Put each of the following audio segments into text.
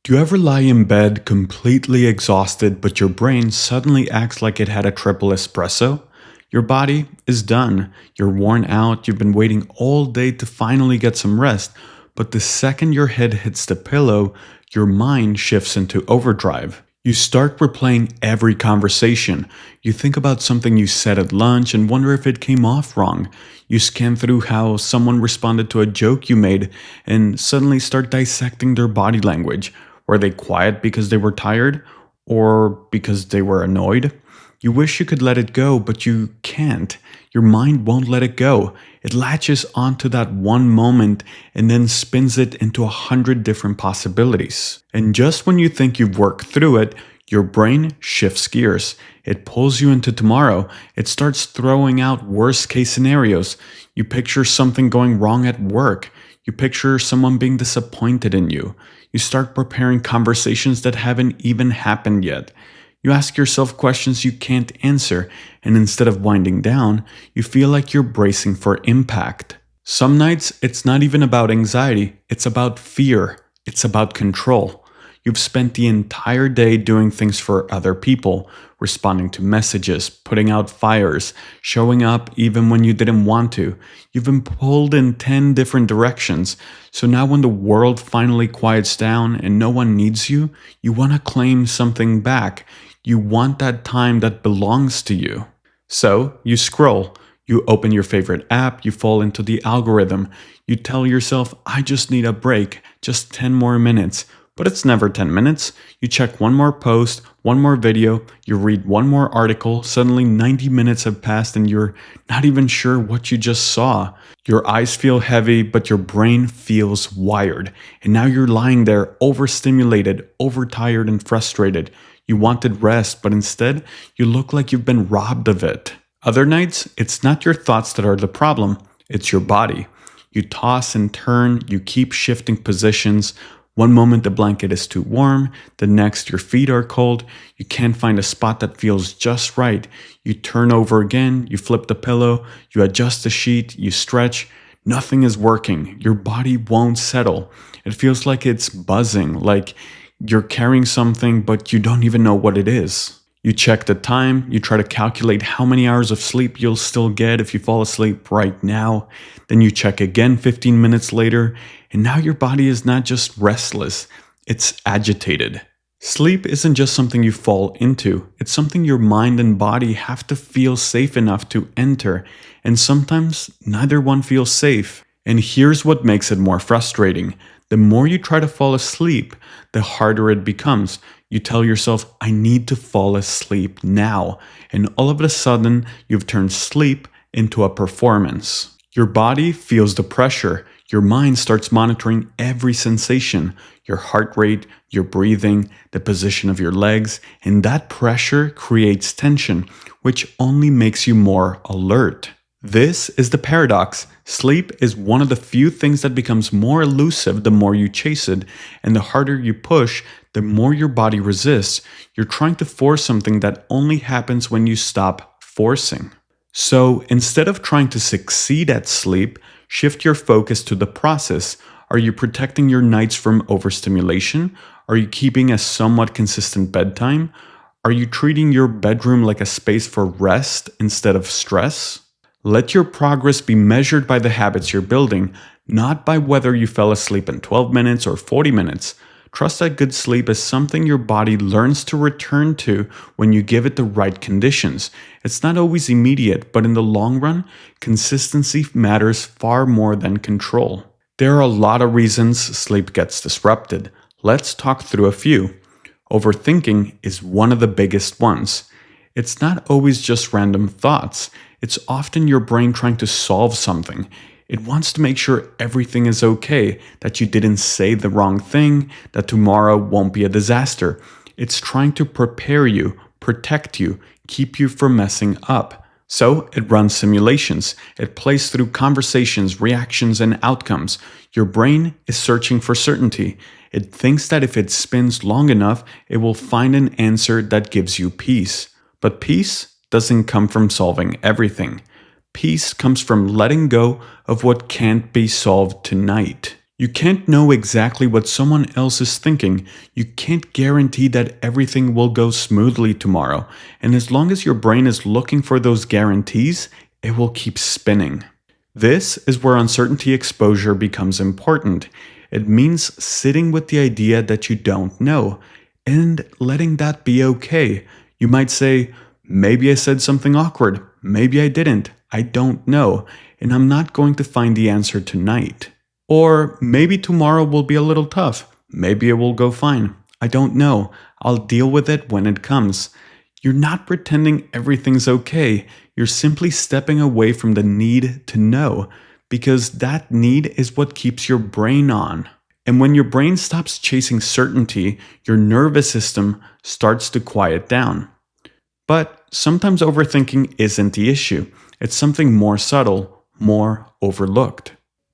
Do you ever lie in bed completely exhausted, but your brain suddenly acts like it had a triple espresso? Your body is done. You're worn out. You've been waiting all day to finally get some rest. But the second your head hits the pillow, your mind shifts into overdrive. You start replaying every conversation. You think about something you said at lunch and wonder if it came off wrong. You scan through how someone responded to a joke you made and suddenly start dissecting their body language. Were they quiet because they were tired or because they were annoyed? You wish you could let it go, but you can't. Your mind won't let it go. It latches onto that one moment and then spins it into 100 different possibilities. And just when you think you've worked through it, your brain shifts gears. It pulls you into tomorrow. It starts throwing out worst case scenarios. You picture something going wrong at work. You picture someone being disappointed in you. You start preparing conversations that haven't even happened yet. You ask yourself questions you can't answer, and instead of winding down, you feel like you're bracing for impact. Some nights, it's not even about anxiety, it's about fear, it's about control. You've spent the entire day doing things for other people, responding to messages, putting out fires, showing up even when you didn't want to. You've been pulled in 10 different directions, so now when the world finally quiets down and no one needs you, you want to claim something back. You want that time that belongs to you. So you scroll, you open your favorite app, you fall into the algorithm. You tell yourself, I just need a break, just 10 more minutes. But it's never 10 minutes. You check one more post, one more video, you read one more article, suddenly 90 minutes have passed and you're not even sure what you just saw. Your eyes feel heavy, but your brain feels wired. And now you're lying there overstimulated, overtired, and frustrated. You wanted rest, but instead, you look like you've been robbed of it. Other nights, it's not your thoughts that are the problem, it's your body. You toss and turn, you keep shifting positions. One moment the blanket is too warm, the next your feet are cold, you can't find a spot that feels just right. You turn over again, you flip the pillow, you adjust the sheet, you stretch. Nothing is working. Your body won't settle. It feels like it's buzzing, like you're carrying something, but you don't even know what it is. You check the time, you try to calculate how many hours of sleep you'll still get if you fall asleep right now. Then you check again 15 minutes later, and now your body is not just restless, it's agitated. Sleep isn't just something you fall into, it's something your mind and body have to feel safe enough to enter, and sometimes neither one feels safe. And here's what makes it more frustrating. The more you try to fall asleep, the harder it becomes. You tell yourself, I need to fall asleep now. And all of a sudden, you've turned sleep into a performance. Your body feels the pressure. Your mind starts monitoring every sensation, your heart rate, your breathing, the position of your legs, and that pressure creates tension, which only makes you more alert. This is the paradox. Sleep is one of the few things that becomes more elusive the more you chase it, and the harder you push, the more your body resists. You're trying to force something that only happens when you stop forcing. So instead of trying to succeed at sleep, shift your focus to the process. Are you protecting your nights from overstimulation? Are you keeping a somewhat consistent bedtime? Are you treating your bedroom like a space for rest instead of stress? Let your progress be measured by the habits you're building, not by whether you fell asleep in 12 minutes or 40 minutes. Trust that good sleep is something your body learns to return to when you give it the right conditions. It's not always immediate, but in the long run, consistency matters far more than control. There are a lot of reasons sleep gets disrupted. Let's talk through a few. Overthinking is one of the biggest ones. It's not always just random thoughts. It's often your brain trying to solve something. It wants to make sure everything is okay, that you didn't say the wrong thing, that tomorrow won't be a disaster. It's trying to prepare you, protect you, keep you from messing up. So it runs simulations. It plays through conversations, reactions, and outcomes. Your brain is searching for certainty. It thinks that if it spins long enough, it will find an answer that gives you peace. But peace doesn't come from solving everything. Peace comes from letting go of what can't be solved tonight. You can't know exactly what someone else is thinking. You can't guarantee that everything will go smoothly tomorrow. And as long as your brain is looking for those guarantees, it will keep spinning. This is where uncertainty exposure becomes important. It means sitting with the idea that you don't know and letting that be okay. You might say, maybe I said something awkward. Maybe I didn't. I don't know. And I'm not going to find the answer tonight. Or maybe tomorrow will be a little tough. Maybe it will go fine. I don't know. I'll deal with it when it comes. You're not pretending everything's okay. You're simply stepping away from the need to know, because that need is what keeps your brain on. And when your brain stops chasing certainty, your nervous system starts to quiet down. But sometimes overthinking isn't the issue. It's something more subtle, more overlooked.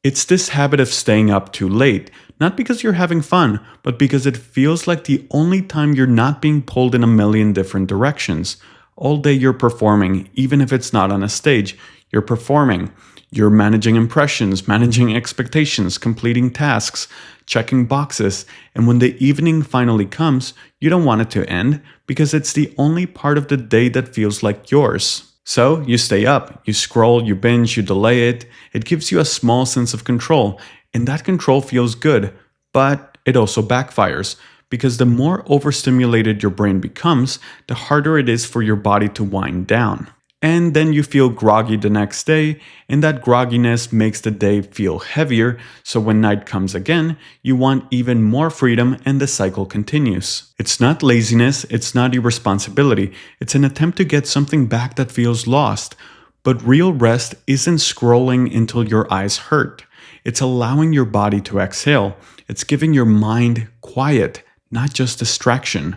It's this habit of staying up too late, not because you're having fun, but because it feels like the only time you're not being pulled in a million different directions. All day you're performing, even if it's not on a stage. You're performing. You're managing impressions, managing expectations, completing tasks, checking boxes, and when the evening finally comes, you don't want it to end because it's the only part of the day that feels like yours. So you stay up, you scroll, you binge, you delay it. It gives you a small sense of control, and that control feels good, but it also backfires because the more overstimulated your brain becomes, the harder it is for your body to wind down. And then you feel groggy the next day, and that grogginess makes the day feel heavier, so when night comes again, you want even more freedom and the cycle continues. It's not laziness, it's not irresponsibility, it's an attempt to get something back that feels lost. But real rest isn't scrolling until your eyes hurt. It's allowing your body to exhale. It's giving your mind quiet, not just distraction.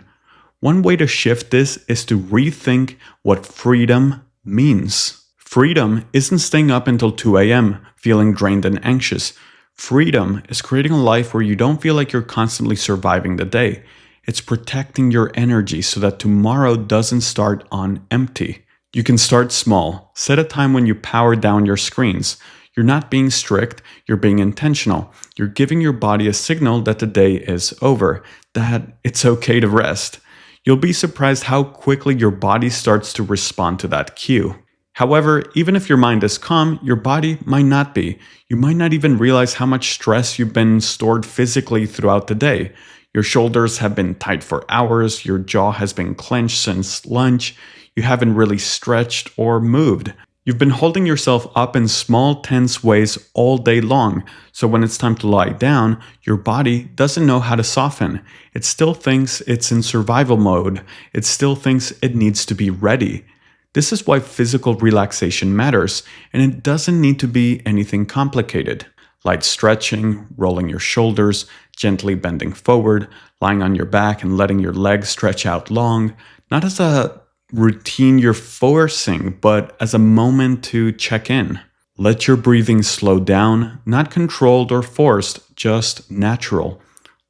One way to shift this is to rethink what freedom means. Freedom isn't staying up until 2 a.m. feeling drained and anxious. Freedom is creating a life where you don't feel like you're constantly surviving the day. It's protecting your energy so that tomorrow doesn't start on empty. You can start small. Set a time when you power down your screens. You're not being strict, you're being intentional. You're giving your body a signal that the day is over, that it's okay to rest. You'll be surprised how quickly your body starts to respond to that cue. However, even if your mind is calm, your body might not be. You might not even realize how much stress you've been stored physically throughout the day. Your shoulders have been tight for hours, your jaw has been clenched since lunch, you haven't really stretched or moved. You've been holding yourself up in small, tense ways all day long, so when it's time to lie down, your body doesn't know how to soften. It still thinks it's in survival mode. It still thinks it needs to be ready. This is why physical relaxation matters, and it doesn't need to be anything complicated. Light stretching, rolling your shoulders, gently bending forward, lying on your back and letting your legs stretch out long, not as a routine you're forcing, but as a moment to check in. Let your breathing slow down, not controlled or forced, just natural.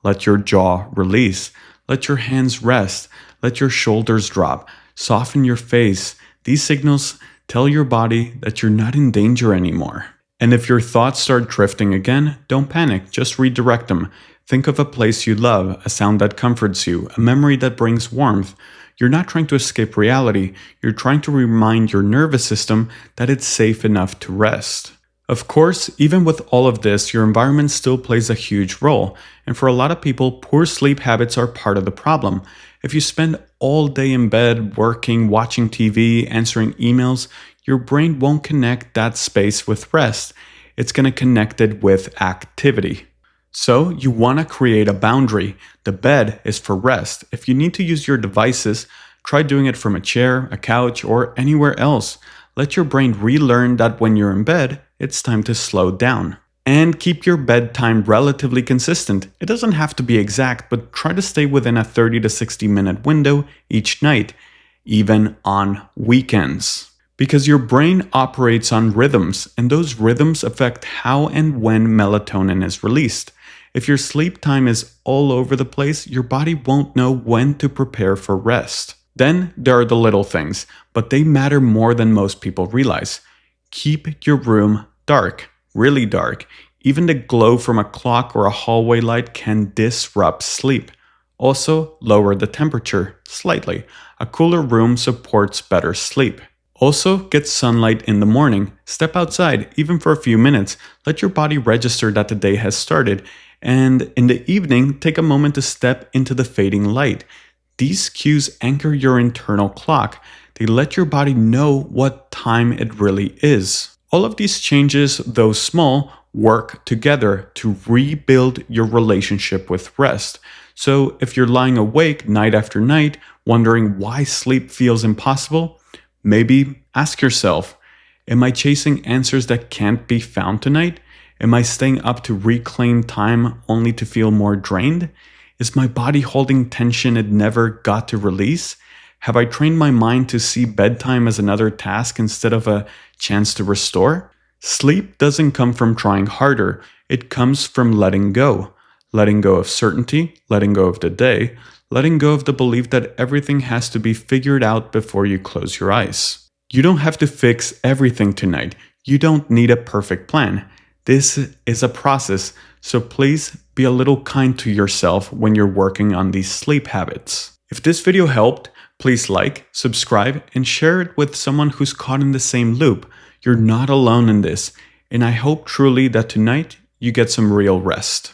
Let your jaw release. Let your hands rest. Let your shoulders drop. Soften your face. These signals tell your body that you're not in danger anymore. And if your thoughts start drifting again, don't panic, just redirect them. Think of a place you love, a sound that comforts you, a memory that brings warmth. You're not trying to escape reality, you're trying to remind your nervous system that it's safe enough to rest. Of course, even with all of this, your environment still plays a huge role, and for a lot of people, poor sleep habits are part of the problem. If you spend all day in bed, working, watching TV, answering emails, your brain won't connect that space with rest. It's going to connect it with activity. So you want to create a boundary. The bed is for rest. If you need to use your devices, try doing it from a chair, a couch, or anywhere else. Let your brain relearn that when you're in bed, it's time to slow down. And keep your bedtime relatively consistent. It doesn't have to be exact, but try to stay within a 30 to 60 minute window each night, even on weekends. Because your brain operates on rhythms, and those rhythms affect how and when melatonin is released. If your sleep time is all over the place, your body won't know when to prepare for rest. Then there are the little things, but they matter more than most people realize. Keep your room dark, really dark. Even the glow from a clock or a hallway light can disrupt sleep. Also, lower the temperature slightly. A cooler room supports better sleep. Also, get sunlight in the morning. Step outside, even for a few minutes. Let your body register that the day has started. And in the evening, take a moment to step into the fading light. These cues anchor your internal clock. They let your body know what time it really is. All of these changes, though small, work together to rebuild your relationship with rest. So if you're lying awake night after night, wondering why sleep feels impossible, maybe ask yourself, am I chasing answers that can't be found tonight? Am I staying up to reclaim time only to feel more drained? Is my body holding tension it never got to release? Have I trained my mind to see bedtime as another task instead of a chance to restore? Sleep doesn't come from trying harder, it comes from letting go. Letting go of certainty, letting go of the day, letting go of the belief that everything has to be figured out before you close your eyes. You don't have to fix everything tonight. You don't need a perfect plan. This is a process, so please be a little kind to yourself when you're working on these sleep habits. If this video helped, please like, subscribe, and share it with someone who's caught in the same loop. You're not alone in this, and I hope truly that tonight you get some real rest.